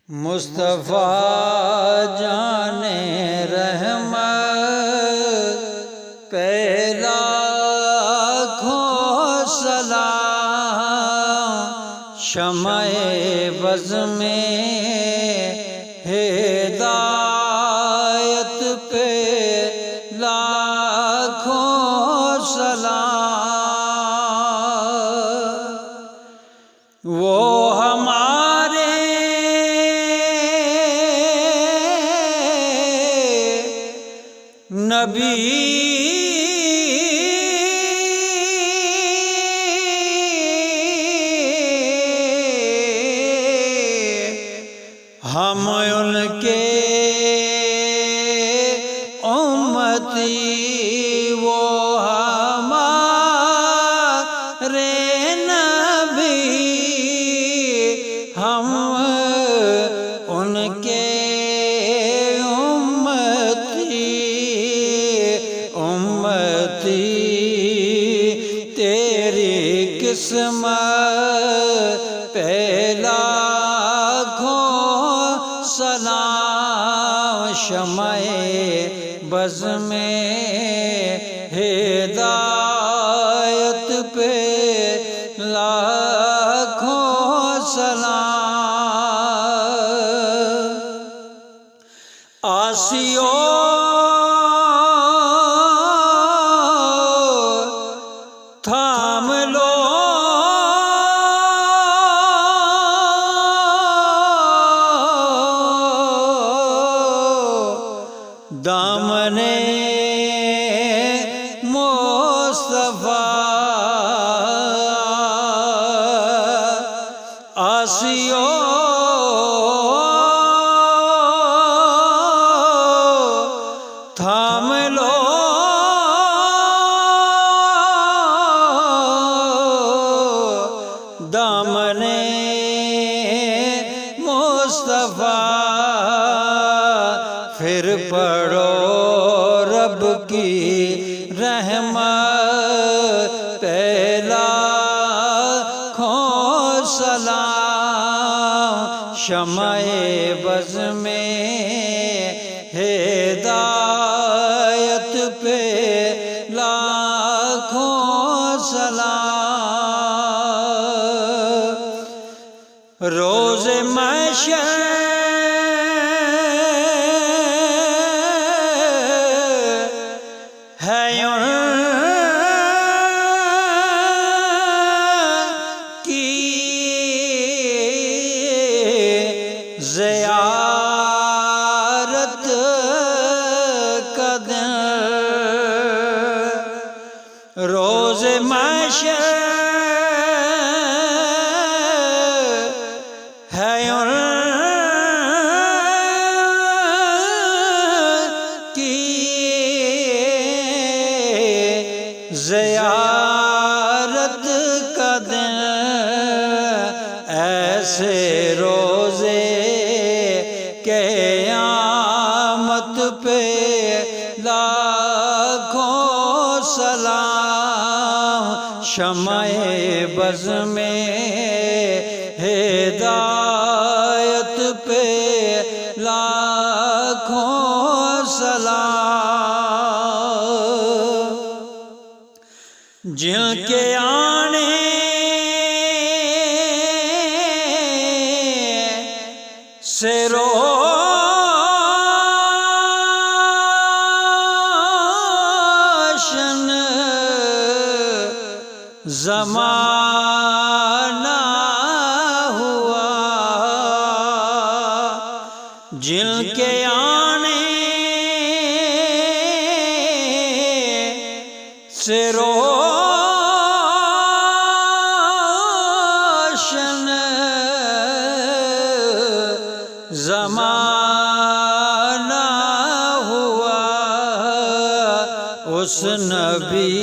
مصطفیٰ جان رحمت پہلا لاکھوں سلام، شمع بز میں ہدایت پہ لاکھوں سلام۔ وہ ہمارے نبی ہم ان کے امتی، وہ ہمارے نبی، ہم ان کے امتی، تیری قسمت پہلا سلام، شمع بز میں ہدایت پہ لاکھوں سلام۔ آسیو تھام لو دامن مصطفیٰ، آسیو تھام لو دامن مصطفیٰ، پھر پڑھو رب کی رحمت پہلا لاکھوں سلام، شمع بز میں ہدایت پہ لاکھوں سلام۔ روز محشر ہے ان کی زیارت کا دن، روز محشر ہے ان کی زیارت کا دن، ایسے روزے قیامت پہ لاکھوں سلام، شمع بز میں ہدایت پہ لاکھوں سلام۔ جن کے آنے سے روشن زمانہ ہوا، جن کے آنے سے روشن زمانہ ہوا، اس نبی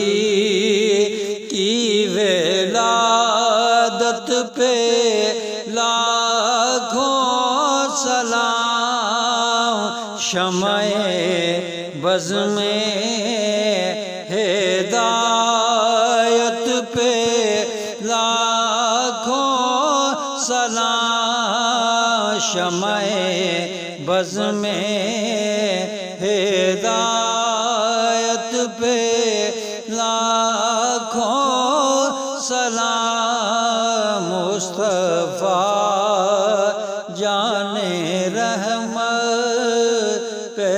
کی ولادت پہ لاکھوں سلام، شمع بز میں ہدایت پہ لاکھوں سلام، شمع بز میں ہدایت پہ لاکھوں سلام مصطفیٰ جان رحمت پہ